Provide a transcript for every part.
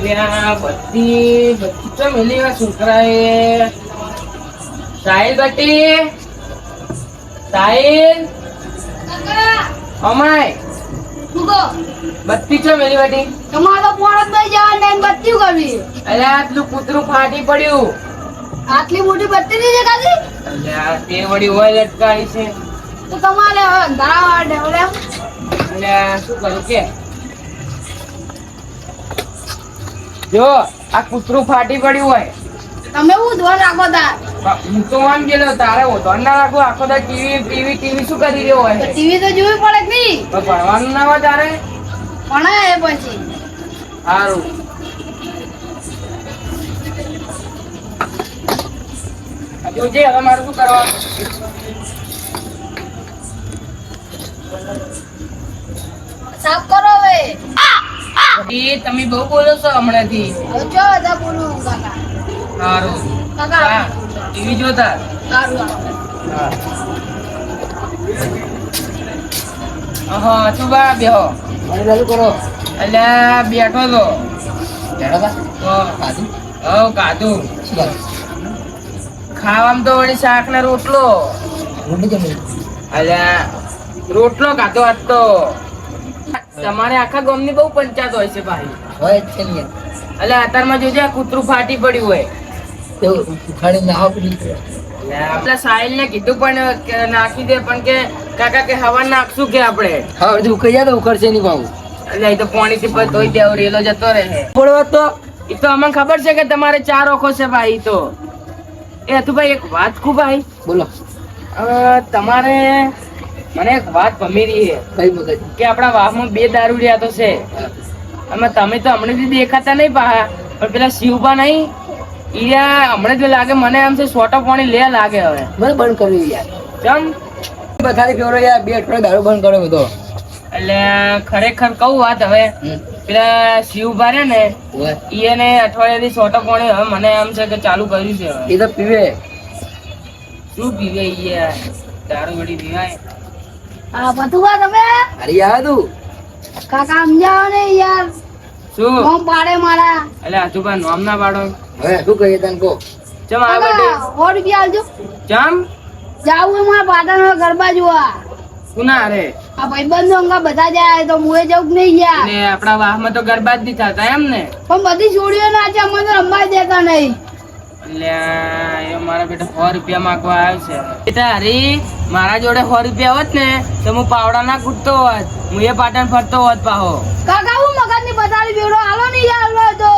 બધી બધી તો મેલી છોકરાએ સાહિલ બટી સાહિલ અમાય બત્તી ચો મેલી બટી તમારો ફોન જ નહીં જવા ને બત્તી કરવી. અલ્યા આટલું કૂતરું ફાટી પડ્યું. આટલી મોટી બત્તી નહીં દેખાતી? અલ્યા તે વળી હોય લટકાઈ છે. તો તમારે હવે અંધારા ડેવલે અલ્યા શું કરું કે જો આ કૂતરું ફાટી પડ્યું હોય તમે હું ધોન રાખો તાર. હું તો આમ ગયેલો તારે ધોન ના રાખો આખો દા ટીવી શું કરી રહ્યો હોય ટીવી તો જોવી પડે કે નહીં? તો ભણવાનું ના હોય તારે ભણાય એ પછી સારું જોજે હવે મારું શું કરવાનું. સાફ કરો હવે. તમે બહુ બોલો છો હમણાંથી. હવે ચો બધા બોલું કાકા. સારું કાકા ટીવી જોતા સારું હા શું બા બેહો કરો અલ્યા બેઠો તો કાધું ખાવામાં તો વળી શાક ને રોટલો અલ્યા રોટલો ખાધો આજ તો. તમારે આખા ગામની બહુ પંચાયત હોય છે ભાઈ. અલ્યા અત્યારમાં જોજે આ કૂતરું ફાટી પડ્યું હોય. આપડે સાહિલ ને કીધું પણ કે નાખી દે પણ કે કાકા કે હવા નાખશું કે આપડે એટલે એ તો પાણી થી ધોઈ દેવ રેલો જતો રહે તો એ તો અમને ખબર છે કે તમારે 4 ઓખો છે ભાઈ. તો એ હતું ભાઈ એક વાત ખૂબ ભાઈ બોલો. તમારે મને એક વાત ભમી રહી છે કઈ મગજ કે આપણા વાહમાં 2 દારૂડિયા તો છે અમે તમે તો હમણાં દેખાતા નહીં પાહા પણ પેલા શિવબા નહીં ઈયા હમણાં જ લાગે મને એમ છે સોટો પાણી લે લાગે હવે મને બંધ કર્યું યાર. ચમ બધાની ફેવરો યાર 2 અઠવાડિયે દારૂ બંધ કર્યો બધો. એટલે ખરેખર કહું વાત હવે પેલા શિવભા રે ને ઈને અઠવાડિયાથી સોટો પાણી હવે મને એમ છે કે ચાલુ કર્યું છે હવે. એ તો પીવે. શું પીવે યાર દારૂ વડી પીવાય. હા બધું તમે અરે યાર તું કાકા સમજાવો ને યાર. શું કોમ પાડે મારા. એટલે આજુબા નોમ ના પાડો. હવે શું કહીએ તને કહો. ચમ આ બટે કાકા 100 રૂપિયા આલજો. ચમ જાવું મારા પાટણ ગરબા જોવા. કુના રે આ ભાઈબંધો અંગા બધા જાય તો મુએ જવું કે નહીં યાર. ને આપણા વાહમાં તો ગરબા જ નહીં થતા એમ ને. પણ બધી છોડીઓ ના છે અમને તો રમવા દેતા નહીં. એટલે એ મારા બેટા 100 રૂપિયા માંગવા આવ્યો છે. બેટા હરી મારા જોડે 100 રૂપિયા હોત ને તો હું પાવડા ના કૂટતો હોત હું એ પાટણ ફરતો હોત પાહો. કાકા હું મગજની બધાની બેડો હાલો નહીં યાર હાલો તો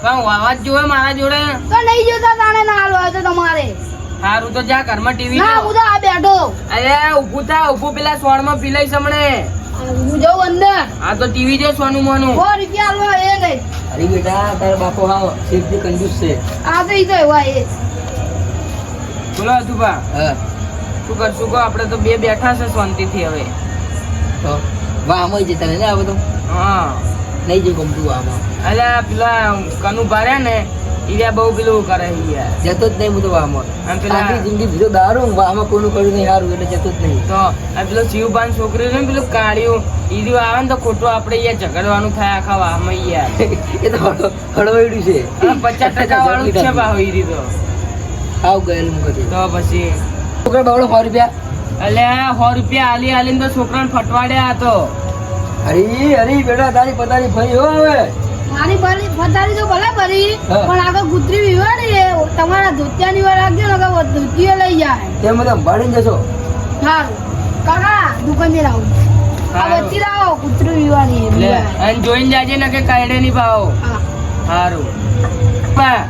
પણ વાવાજ જોવે મારા જોડે તો નહીં જોતા તાણે ના હાલો તો તમારે. સારું તો જા ઘરમાં ટીવી ના હું તો આ બેઠો. અરે ઊભું થા ઊભું પેલા સોણમાં પીલાઈ સમણે. હું જઉં અંદર. આ તો ટીવી જો સોનું મોનું. 100 રૂપિયા હાલો એ નહીં. અરે બેટા તારા બાપો હા શેઠથી કંજૂસ છે. આ તો ઈ તો એવા એ. બોલો અતુભા હા શું કરશું કહો આપણે તો 2 બેઠા છે શાંતિથી હવે. તો વાહ આમાં જતા ને આ બધું હા નહીં જઈ ગમતું આમાં. અલ્યા પેલા કનુ ભર્યા ને ઈયા બહુ પેલું કરે યાર. જતો જ નહીં હું તો વાહમાં. આમ પેલા આખી જિંદગી બીજો દારૂ વાહમાં કોઈનું કર્યું નહીં સારું એટલે જતો જ નહીં. તો આ પેલો શિવભાન છોકરી ને પેલું કાઢ્યું ઈર્યું આવે ને તો ખોટું આપણે યાર ઝઘડવાનું થાય આખા વાહમાં યાર. એ તો હળવાયું છે. 50% વાળું જ છે બાહુ ઈરી તો. આવ ગયેલું મુકતી તો પછી છોકરા બાવળો 100 રૂપિયા. અલ્યા 100 રૂપિયા આલીને તો છોકરાને ફટવાડ્યા હતો. અરે અરે બેટા તારી પતારી ફરી હો હવે. મારી ભરી ફટારી તો ભલે ભરી હા. પણ આગળ કૂતરી વિવાડી છે તમારા ધોતિયાની વાર રાખજો ને કે ધોતિયો લઈ જાય. તેમ બધા સંભાળીને જશો. સારું કાકા દુકાન થી લાવું. આ સારું. બધી લાવો કૂતરી વિવાડી છે. લે અને જોઈને જાજે ને કે કાયડે નહીં પાવો. હા સારું બા,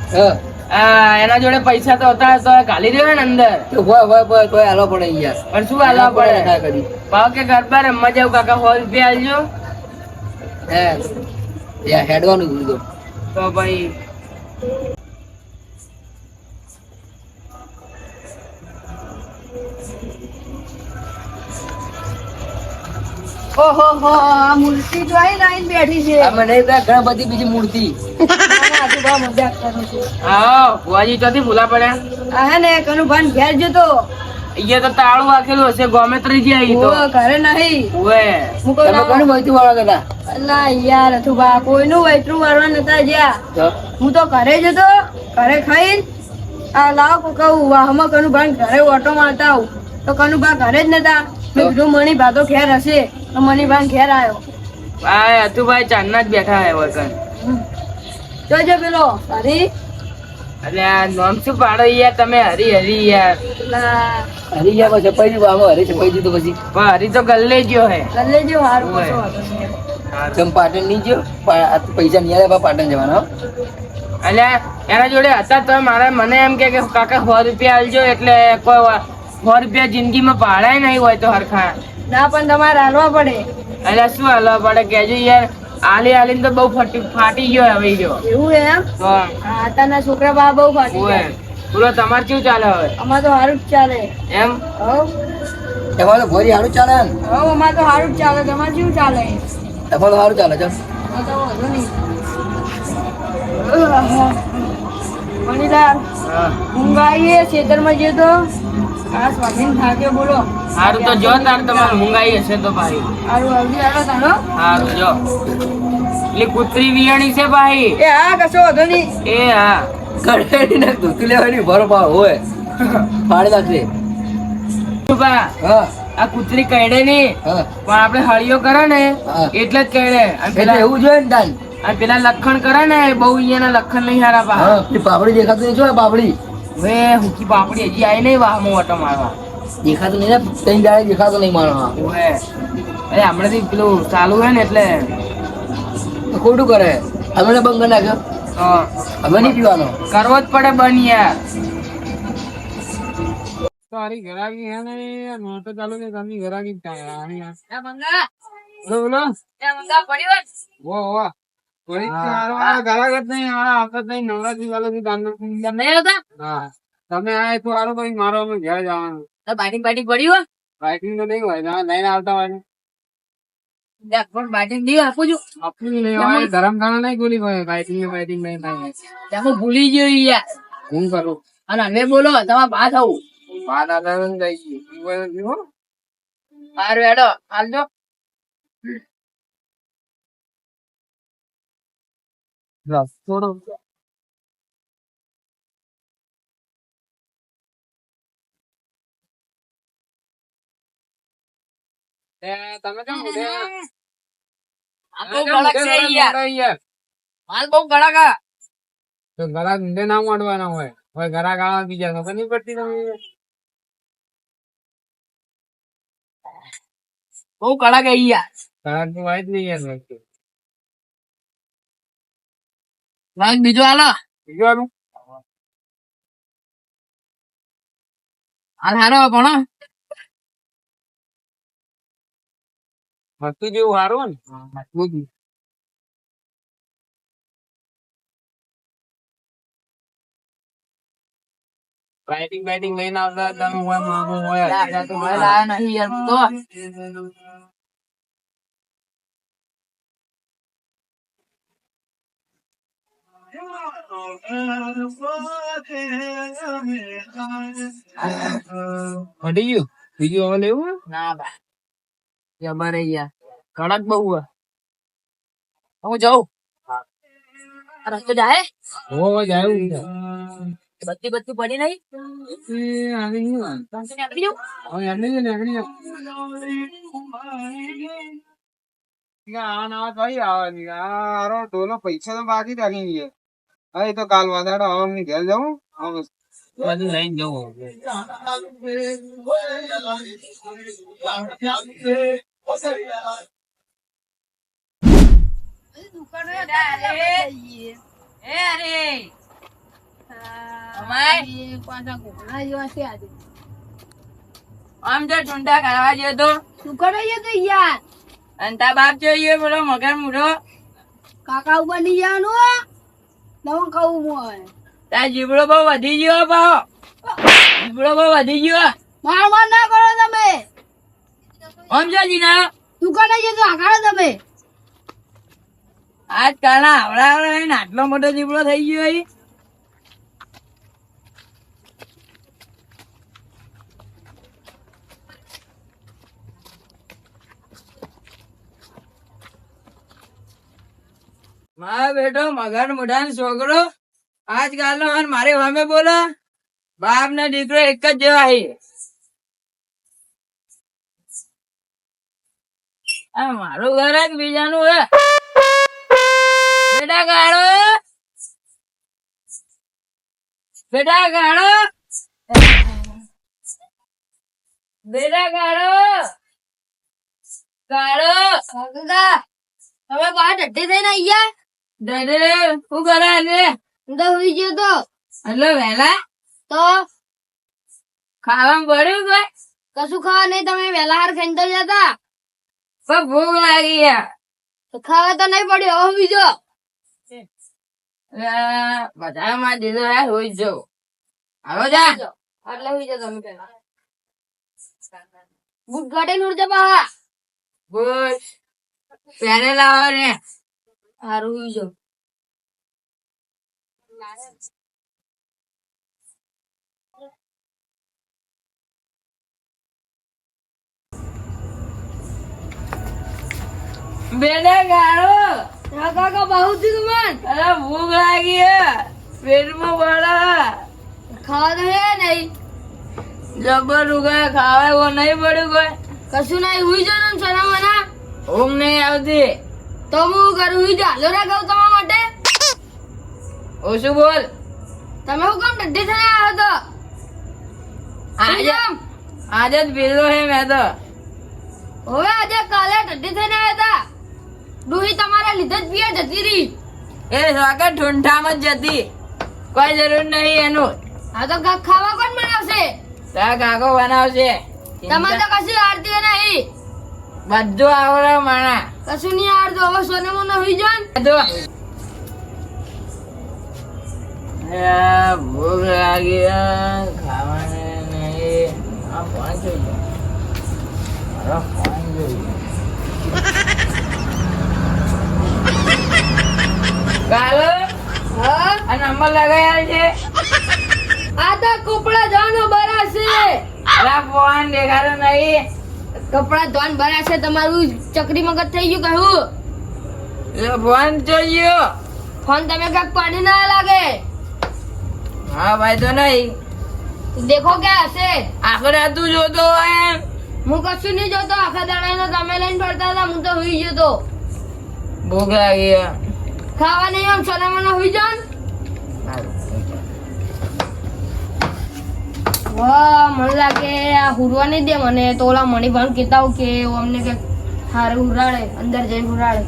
હા એના જોડે પૈસા તો હતા તો ઘાલી દેવા ને અંદર. તો હોય તોય હાલવા પડે યાર. પણ શું હાલવા પડે કદી પાવ કે ગરબા રમવા જાવ કાકા 100 રૂપિયા આલજો. હે યાર હેડવાનું કીધું. તો ભાઈ ઓહો હો આ મૂર્તિ જોઈ લાઈન બેઠી છે. આમાં નહીં પેલા ઘણા બધી બીજી મૂર્તિ. આજુબા મજાક કરું છું. આવો બુઆજી ચોથી ભૂલા પડ્યા. આ હે ને કનુભાઈ ઘેર જતો અહીંયા તો તાળું વાગેલું હશે ગોમેત્રી જે આવી તો ઓ, ઘરે નહીં ઓવે હું કહું તમે કોની વહીથી વાળા હતા? અલા યાર અથુભા કોઈનું વૈતરું વાળવા નતા જ્યાં તો હું તો ઘરે જ હતો ઘરે ખાઈને આ લાવ કહું વાહમાં કનુભાઈ ઘરે ઓટો મારતા આવું તો કનુભા ઘરે જ નતા મેં કીધું મણીભા તો ઘેર હશે તો મણીભા ઘેર આવ્યો આ અતુભાઈ ચાંદના જ બેઠા હે વર્કન જોજો પેલો હરી એટલે આ નામ શું પાડો યાર તમે હરી હરી યાર લા હરી ગયા પછી છપાઈ દીધું આમાં હરી છપાઈ દીધું પછી પણ હરી તો ગલ્લે ગયો હે ગલ્લે જેવું હારું ઓય. કશો વાંધો નહીં. તમે પાટણ નહીં ગયો આ તો પૈસા નહીં આવ્યા પાટણ જવાના હો. એટલે એના જોડે હતા તો મને એમ કે કાકા 100 રૂપિયા આલજો એટલે કોઈ 100 રૂપિયા જિંદગીમાં ભાડાય નહીં હોય તો હરખા ના પણ તમારે હાલવા પડે એટલે શું હાલવા પડે કેજો યાર આલીને તો બહુ ફાટી ગયો હવે ગયો એવું એમ તો આતાના છોકરા બા બહુ ફાટી ઓય જાય. બોલો તમારે કેવું ચાલે હવે અમાર તો હારું જ ચાલે એમ હવ એમાં તો ભોરી સારું ચાલે ને? અમાર તો હારું જ ચાલે તમારે કેવું ચાલે એમાં તો સારું ચાલે છે. અમાર તો વાંધો નહીં. મણીલાલ હા. ઊંઘ આવીએ ખેતરમાં જઈએ તો ખાસ વાગીને થાક્યો બોલો સારું તો જો તાર તમારે મૂંગાઈ હશે તો ભાઈ હારું આવજી હાલો તારો સારું જો એટલે કૂતરી વિયાણી છે ભાઈ એ હા કશો વાંધો નહીં એ હા કડેલી ને ધોતી લેવાની ભરો ભાવ હોય પાડી નાખજે. બા, હા આ કૂતરી કઈડે નહીં હા પણ આપણે હળિયો કરે ને હા. એટલે જ કઈડે અને એટલે પેલા એવું જોઈએ ને દાન. અને પેલા લખણ કરે ને બહુ અહીંયાના લખણ નહીં હારા પા હા પેલી પાપડી દેખાતું નહીં, જો આ પાપડી હવે હુકી પાપડી હજી આવી નહીં વાહમાં ઓટો મારવા દેખાતું નહીં ને, ત્રણ દાડે દેખાતું નહીં માણસ. ઓવે. અરે હમણાંથી પેલું ચાલુ હોય ને એટલે તો ખોટું કરે. અમે બંધ કરી નાખ્યો, હા, અમે નહીં પીવાનો. કરવો જ પડે બન યાર તારી ઘરાકી હે ને યાર મોટો ચાલુ ને તારી ઘરાકી આની યાર એ મંગા બોલો બોલો એ મંગા પડ્યો હોય? વો વો કોઈ આ ઘરાક જ નહીં આ આવતા જ નહીં નવરાત્રી વાળો થી દાન તમે હતા હા તમે આ તો આરો ભાઈ મારો અમે ઘેર જવાનું તો બાટિંગ પડ્યું બાઇકિંગ તો નહીં હોય તમે લઈને આવતા હોય ને હોય પણ બાટિંગ નહીં આપું છું આપણી નહીં હોય ધરમખાના નહીં ગોલી હોય બાઇકિંગ નહીં થાય ત્યાં હું ભૂલી ગયો યાર હું કરું અને હવે બોલો તમારે બા થવું બાદ આદા જઈ ગયું હારું હેડો હાલજો થોડો તમે કેમ આ બહુ કડક છે યાર માલ બહુ કડક આ. તો ઘરાક ઊંધે ના માંડવાના હોય હવે ઘરાક આવા બીજા ખબર નહીં પડતી તમે બહુ કડક હે યાર ઘરાક ની વાત નહીં યાર વસ્તુ વાંગ બીજો હાલો બીજું હાલ હારો પણ વસ્તુ જેવું સારું ને મજબૂત બાઇટિંગ લઈને આવતા તમે હોય માંગો હોય તો હવે લાયા નહીં યાર તો પડી ગયું બીજું હવે લેવું ના બા અમારે યાર કડક બહુ હે હું જાઉં આ રસ્તો જાય હો જાય બત્તી બત્તી પડી નહીં આગળ નહીં ત્રણસો ને આપી દઉં હવે એમની નીકળી આ નવા કઈ આવવાની આ ઢોલો પૈસા તો બાકી રાખી ગયા હવે તો કાલ વાદાડો હવે અમને ઘેર જવું બધું લઈને જવું આમ તો ઠંડા કરવા જઈએ તો અને તા બાપ જોઈએ બોલો મગર મૂઢો કાકા ઉપર નહીં જવાનું નવું ખાવું હોય તા જીબડો બહુ વધી ગયો ભાવ જીબડો બહુ વધી ગયો માર ના કરો તમે સમજો જીના દુકાને જતો આખાડો તમે આજકાલના આવડા આવડા આટલો મોટો જીબડો થઈ ગયો અહીં મારો બેટો મગન મોઢાનો છોકરો આજકાલનો અને મારી સામે બોલો બાપ ને દીકરો એક જ જેવા છે. આ મારું ઘર જ બીજાનું હે. બેટા ગાળો બેટા ગાળો બેટા ગાળો ગાળો કાકા હવે બહાર ઢટ્ટી થઈને આયા દાદે શું કરે છે? હું તો હુઈ ગયો તો એટલે વહેલા તો ખાવાનું પડ્યું કોઈ કશું ખાવા નહીં તમે વહેલા હાર ખાઈને તો જતા પણ ભૂખ લાગી યાર. તો ખાવા તો નહીં પડ્યું હવે હુઈ જો બધા માં દીધો યાર હોઈ જાઉં. આવો જા એટલે હુઈ જાઓ તમે પેલા બુટ ગાડીને ઉડજે પાહા બસ પહેરે લાવો ને. હારું હુઈ જાઓ બેટા ગાળો હા કાકા બહુ થયું મન અરે ભૂખ લાગી હે પેટમાં બળા ખાવા તો હે નહીં જબર ઉગા ખાવા એવો નહીં પડ્યું કોઈ કશું નહીં હુઈ જાઓ ને સના મના ઊંઘ નહીં આવતી. તો હું કરું હુઈ જા હાલો રાખાવ તમારા માટે ઓછું બોલ. તમે હું કામ ઢટ્ટી થઈને આવ્યો તો આજે આજે જ પીધો હે મેં તો. હવે આજે કાલે ઢટ્ટી થઈને આવ્યા હતા ડોહી તમારા લીધે જ પીએ જતી રહી એ સ્વાગત ઠૂંઠામાં જ જતી કોઈ જરૂર નહીં એનું. આ તો કાક ખાવા કોણ બનાવશે તારા કાકો બનાવશે. તમારે તો કશું આરતી નહીં બધું આવડે માણા કશું નહીં આવડતું હવે સોને મોને હુઈ જાઓ ને બધું. ભૂખ લાગી હે, ખાવાને નહીં. આ ફોન જોઈએ મારો ફોન જોઈએ. કાલો હા આ નંબર લગાયા છે. આ તો કપડા ધોવાનો બરા છે અરે ફોન દેખાતો નહીં. કપડા ધોન બરા છે તમારું ચકરી મગજ થઈ ગયું કહું એ ફોન જોઈએ. ફોન તમે કાક પાડી ના લાગે હા ભાઈ તો નહીં. દેખો ક્યાં હશે આખો રાત તું જોતો હોય એમ. હું કશું નહીં જોતો આખા દાડા તમે લઈને ફરતા હતા હું તો હુઈ ગયો તો ભૂખ લાગી હે. ખાવા નહીં આમ સોના મને હુઈ જાઓ ને. વાહ મને લાગે આ હુરવા નહીં દે મને તો ઓલા મણિભાઈ કહેતા હોઉં કે અમને કે હારે હુરાડે અંદર જઈને હુરાડે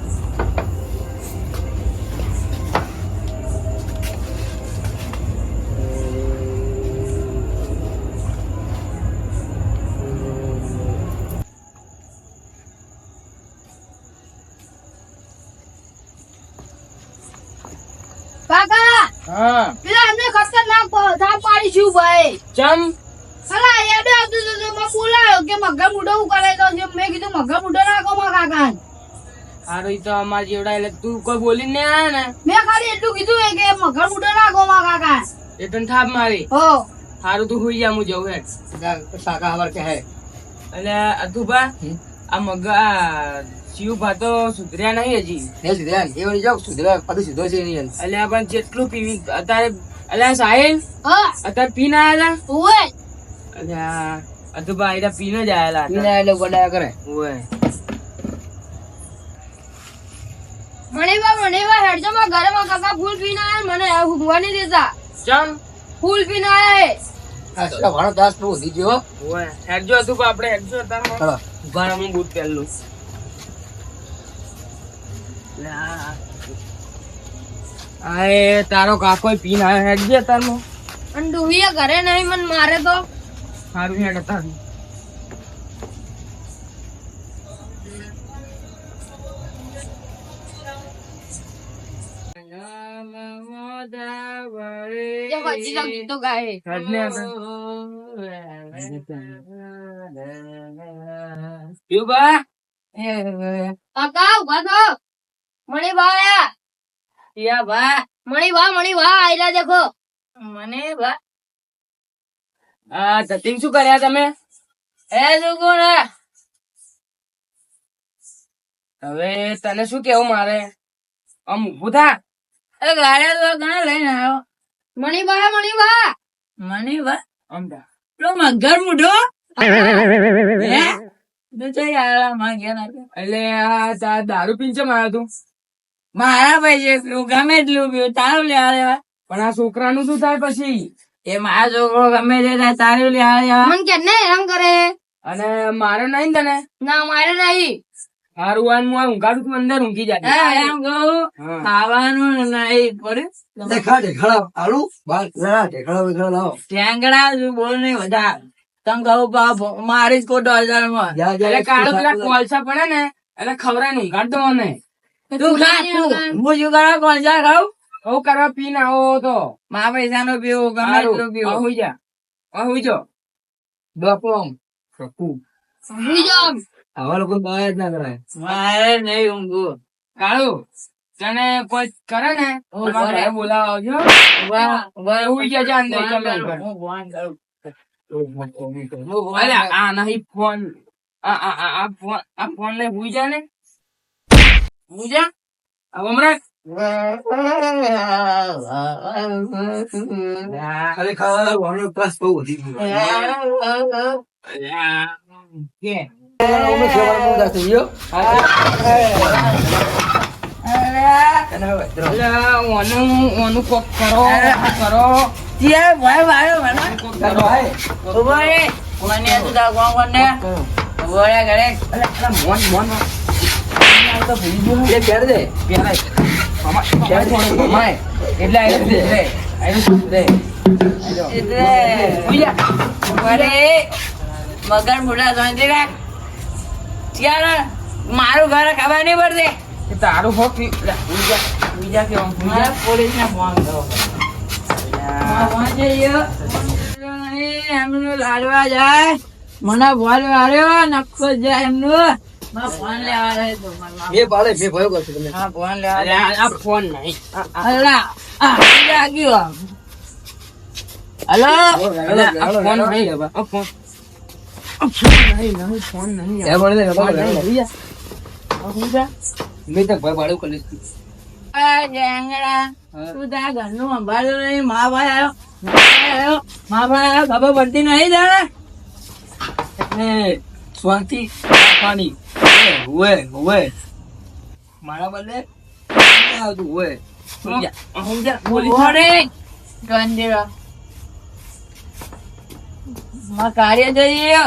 કાકા હા પેલા અમને ખતરનાક સાપ પાડી છું ભાઈ ચમ અલા યાદ આવતું તો મેં બોલાયો કે મગર મુઢો હું કરે તો મેં કીધું મગર મુઢો નાખો માં કાકા હારું ઈ તો અમાર જેવડા એટલે તું કોઈ બોલી ને આયા ને મેં ખાલી એટલું કીધું કે મગર મુઢો નાખો માં કાકા એ તને થાપ મારી. હો હારું તું હુઈ જા હું જઉં હેડ. શાકા હવાર કે હે એટલે અતુભા આ મગા શિવભા તો સુધર્યા નહીં હજી. ને સુધરા એ વળી જાવ સુધરા પાછું સીધો છે નહીં એટલે પણ જેટલું પીવી અત્યારે એટલે સાહિલ હા અત્યારે પીને આયેલા. ઓય એટલે અતુભા એ પીને જ આયેલા હતા. પીને એટલે ગોડાયા કરે ઓય મણીબા હેડજો માં ઘરે માં કાકા ફૂલ પીને આયા મને ઊંઘવા નહીં દેતા ચમ ફૂલ પીને આયા હે આ શું ભાણો દાસ બહુ વધી ગયો ઓય હેડજો અતુભા આપણે હેડજો અત્યારે ચલો ઉભા હું બૂટ પહેરલું. એટલે આ એ તારો કાકો પીને આવ્યો હેડજે અત્યારમાં. અને ડુહીએ ઘરે નહીં મને મારે તો સારું હેડ અત્યારે. જે હજી તો ગીતો ગાય હેડને અત્યારે. યુબા કાકા ઉભા થો મણીબા આયા યા બા મણીબા આયલા દેખો મને બા આ ધતિંગ શું કર્યા તમે? એ સુકુણ હવે તને શું કેવું મારે? આમ ઊભું થા. એ ગાડી તો ઘણા લઈને આવ્યો મણીબા મને બા આમ થા. પેલો મગર મૂઢો હે તો જઈ આવ્યા માં ગયા એટલે આ તાર દારૂ પીને ચમ આવ્યો તું? મારા પૈસે પીવું ગમે એટલું પીવું તારું લે આવ્યા પણ આ છોકરાનું શું થાય પછી? એ મારા છોકરો ગમે તે થાય તારું લે આવ્યા મન કે ને હેરાન કરે અને મારે નહીં ને તને ના મારે નહીં હારું વાન હું આ ઊંઘાડું તું અંદર ઊંઘી જાય. એમ કહું હા. ખાવાનું નહીં પડે ઢેખડા આલુ બાર ઢેખડા લાવો ટેંગડા શું બોલ નહીં વધારે તમે કહું બાપ મારી જ ખોટો હજારમાં એટલે કાળો પેલા કોલસા પડે ને એટલે ખવડાવીને ઊંઘાડ દો મને. તું ખા તું હું શું કરવા કોણ જા ખાવ આવું કરવા પીને આવો તો મારા પૈસા નો પીવું ગમે હારું. એટલું આ પીવું હુઈ જા. આ હુઈ જા. બાપુ આમ. આવા લોકો બહાર જ ના કરાય મારે નહીં ઊંઘવું કાળુ તને કોઈ કરે ને તો હું મારા કરે. ઘરે બોલાવજો. હુઈ જા જા અંદર તમે અંદર. હું ફોન કરું અરે આ નહીં ફોન. આ ફોન ને હુઈ જા ને. હુઈ જા. હવે હમણાં ખરેખર વાળો ત્રાસ બહુ વધી ગયો કે અમે સેવાનો મુદ્દા થઈ ગયો એટલે ઓનું કોક કરો કરો ભાઈ ભાઈ મને કોક કરો. ઉભો રે મને તું તાર કોણ કોણ ને ઉભો રે ઘરે મોન મોન એ પહેર દે કમાય એટલે આયરું સુધરે. એટલે ઉભો રે મગર મોટા શાંતિ રાખ યાર મારું ઘર ખબર નહીં પડતી એ તારું હોક બીજા કેવા મારે પોલીસ ને ફોન કરો એમનું લાડવા જાય મને બોલ વાળ્યો નખો જાય એમનું ફોન લેવા જાય તો મેં પાડે મેં ભયો કરશું તમે હા ફોન લેવા જાય આ ફોન નહીં. અલા લાગ્યો હલો આ ફોન નહીં. આ ફોન ફોન નહીં. એ મળે ને ફોન નહીં. મેં તક ભય પાડ્યું કરી જેંગડા તું તારા ઘરનું સંભાળ્યું નહીં મા ભાઈ આવ્યો મા ભાઈ આવ્યો ખબર પડતી નહીં તારે શાંતિ રાખવાની હુએ હુએ મારા બદલે આવતું હુએ ઉભો રે ગંધીરો માં કાર્ય જઈએ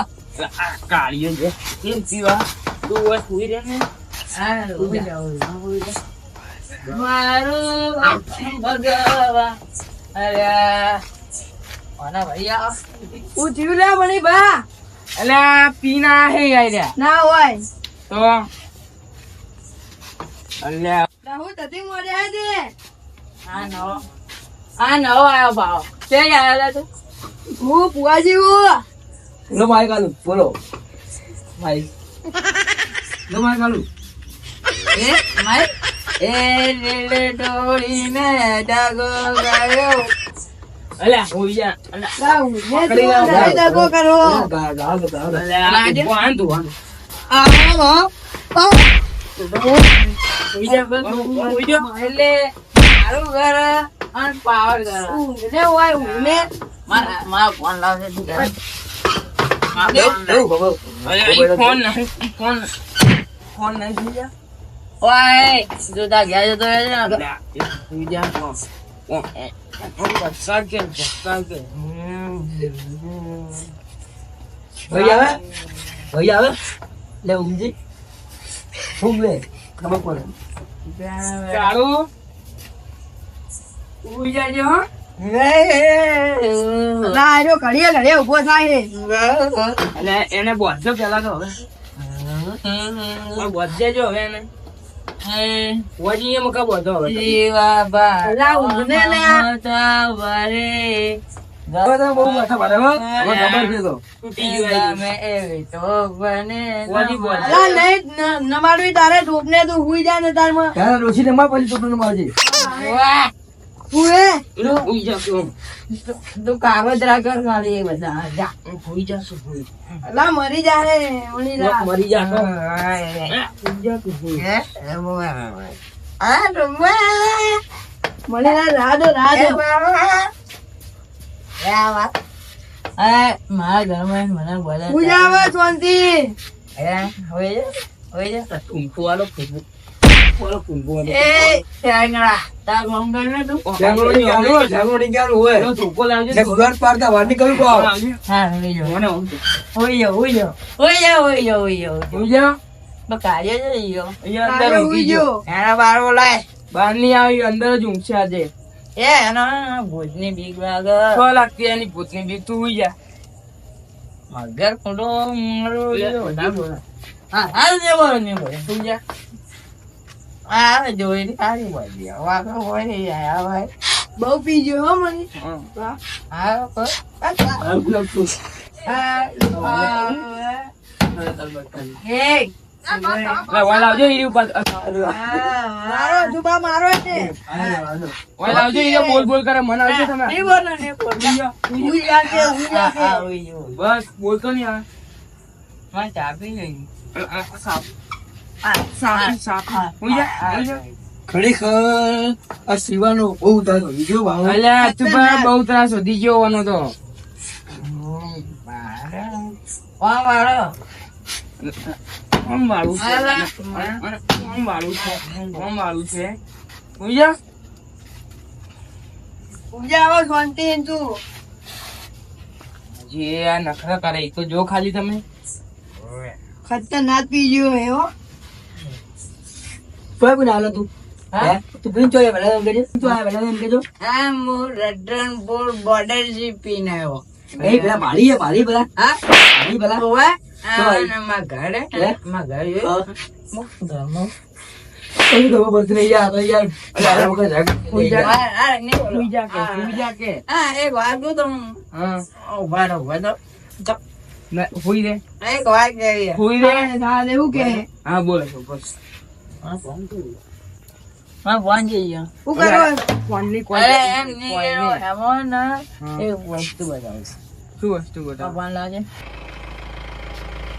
કાઢીએ છે. કેમ પીવા? તું હવે સુઈ રહે ને. મારું ભગવાન અરે મારા ભૈયા હું થયું લે મણી બા એટલે આ પીના હે આયરા ના હોય તો અલ્યા હું તતી મોડે દે આ નવો આવ્યો ભાવ તે આવ્યો તું હું પુઆજી હું બોલો માય કાલુ બોલો માય લો માય કાલુ એ માય એ લીલે ડોળી ને ડાગો ગાયો અલ્યા હોઈ જા. અલ્યા પકડી લે. દગો કરો ગાળ બતાવો અલ્યા વાંધો વાંધો. હોઈ જા બસ હોઈ જા એટલે મારું ઘર અને પાવર ઘર ને હોય ને મારા ફોન લાવશે તું ઘરે અલ્યા ઈ ફોન નહીં. ઈ ફોન નહીં સુઈ જા. ઓય જોતા ગયા જતો રહે છે ને અલ્યા સુઈ જા. ફોન વરસાદ કે વરસાદ કે. ભાઈ આવે ભાઈ આવે લે ઊંઘજી ઊંઘ લે ખબર પડે કાળુ સુઈ જાજો હો. ના આજો ઘડીએ ઘડીએ ઉભો થાય એટલે એને બોધજો પેલા તો હવે બોધજે જો હવે એને વજી એમ કા બોધો હવે અલા ઊંઘને લે હવે તો બહુ માથા પાડે હો હવે ખબર છે તો તૂટી ગયું વજી બોધ. અલા નહીં નમાડવી તારે ટોપને તું હુઈ જા ને તારમાં ત્યારે રોશી ને માર પછી ટોપનું મારજે હુએ સુઈ જા તું. તું કાગળરા કર ખાલી એ બધા જા સુઈ જા શું સુઈ. અલા મરી જા રે મણી જા મરી જા તો. સુઈ જા તું સુઈ. આ ડુમ્બા મણીલાલ રાધો રાધો મારા ઘરમાં મને બોલે પૂજાવે શાંતિ ભગવાન પાડતા વારની કરું કહો બહાર ની આવી અંદર જ ઊંઘશે આજે ભૂતની બીક લાગે 6 લાખથી એની ભૂતની બીક તું હુઈ જા મગર ખોટો મારો હા હાલ ને બોલો ને બોલો હુઈ જા આ જોઈ ને સારી બોલી વાતો હોય ને આયા ભાઈ બહુ પીજો હો મણી હા ઓય લાવજો હીરી ઉપર મારો જુબા મારો છે ઓય લાવજો હીરી બોલ બોલ કરે મને આવશે તમે નહીં બોલો ને ઉઈ જાશે બસ બોલતો નહીં આ માં ચાપી ગઈ સાપ હુઈ જા ખરેખર આ શિવાનો બહુ તારો બીજો ભાવ અલ્યા તું પણ બહુ ત્રાસ વધી ગયો હોવાનો તો આમ વાળું છે આમ વાળું છે હુઈ જા પૂજાવો શાંતિ તું જે આ નખરા કરે એ તો જો ખાલી તમે ખતરનાક પીજો હે હો કોઈ પણ હાલો તું તું પીન ચોય ભલા એમ કેજો તું આ ભલા એમ કેજો રતનપુર બોર્ડર થી પીને આવ્યો એ પેલા મારી પેલા હા મારી પેલા ઓવા ચોય. માં ઘરે હે? માં ઘરે કઈ ખબર પડતી નહીં યાર યાર અરે વગર જાગ હુઈ જા હુઈ હુઈ જા કે એક વાત કહું તો હા ઉભા રહો હુઈ દે એક વાત કહી હુઈ દે હા એવું કે હા બોલો છો બસ હા ફોન જઈએ શું કરો ફોન ની અરે એમ નહીં એમાં ના એક વસ્તુ બતાવીશ શું વસ્તુ બતાવો ફોન લાગે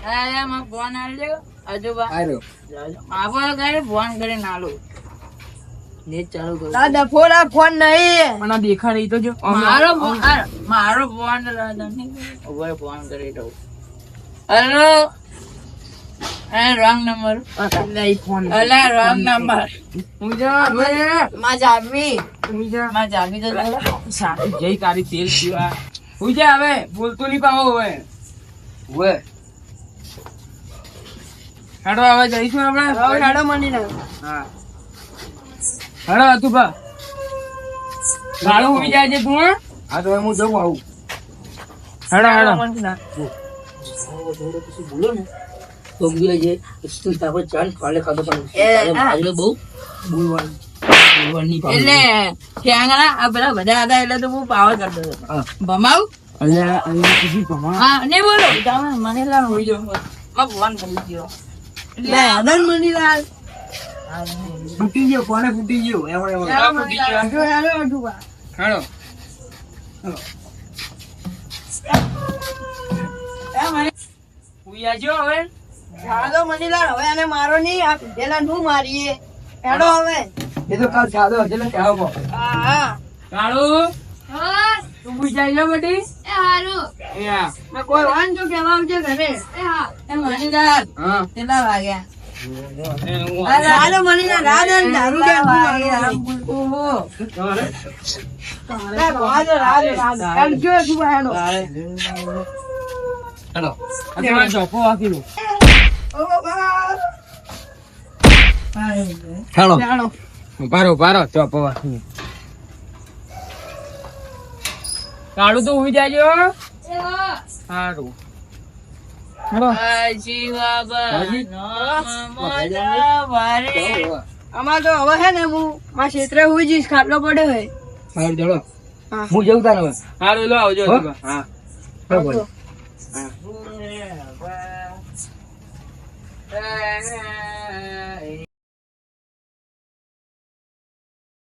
અરે માં ફોન આલ્યો આજુબા આરો આપણે ઘરે ફોન કરીને આલો નેટ ચાલુ કરો દાદા ફોડા ફોન નહીં પણ આ દેખાડ ઈ તો જો મારો ફોન રાધા નહીં ઉપર ફોન કરી દઉં હેલો એ રોંગ નંબર એટલે ઈ ફોન અલે રોંગ નંબર હુઈ જા માં જાવી હુઈ જા માં જાવી તો જય તારી તેલ પીવા હુઈ જા હવે બોલતો નહીં પાવો હવે હવે હેડો હવે જઈશું આપણે હવે હેડો મણીલાલ હા હેડો હતું બા ગાળું ઉડી જાય છે તું હા? હા તો હું જઉં આવું હેડો હેડો પછી બોલો ને તો મૂકી લેજે સ્ટીલ તાપે ચાલ કાલે ખાતો પણ આજે બહુ બોલવાની એટલે ઠ્યાંગણા આ પેલા બધા હતા એટલે તો હું પાવર કરતો હતો ભમાવ અલ્યા અહીંયા કીધી ભમા હા ને બોલો તમે મને લાવ હોઈ જો માં ફોન કરી ગયો લે આદન મણીલાલ ફૂટી ગયો કોને ફૂટી ગયો એમ હેડો હેડો જુબા હેડો હુઈ જાજો હવે ચાલો મણીલાલ હવે આને મારો નહીં આ પેલા નું મારીએ હેડો હવે એ તો કાલ સાદો હશે ને ત્યાં આવો હા કાળું તું હુઈ જાય છે બેટી એ હા મેં કોઈ વાંધો કેવા આવજે ઘરે એ મણીલાલ હા કેટલા વાગ્યા હાલો મણીલાલ રાધન દારૂ કે હેડો અત્યારે ચોખ્ખો વાકી દઉં હેલો પારો ચોખ્ખો વાકી કાળું તો હુઈ જાજો સારું અમાર તો હવે હે ને હું મારા ક્ષેત્રે હુઈ જઈશ ખાટલો પડ્યો હે સારું ચલો હા. હું જઉં તાર હવે સારું લો આવજો હો? હા બરાબર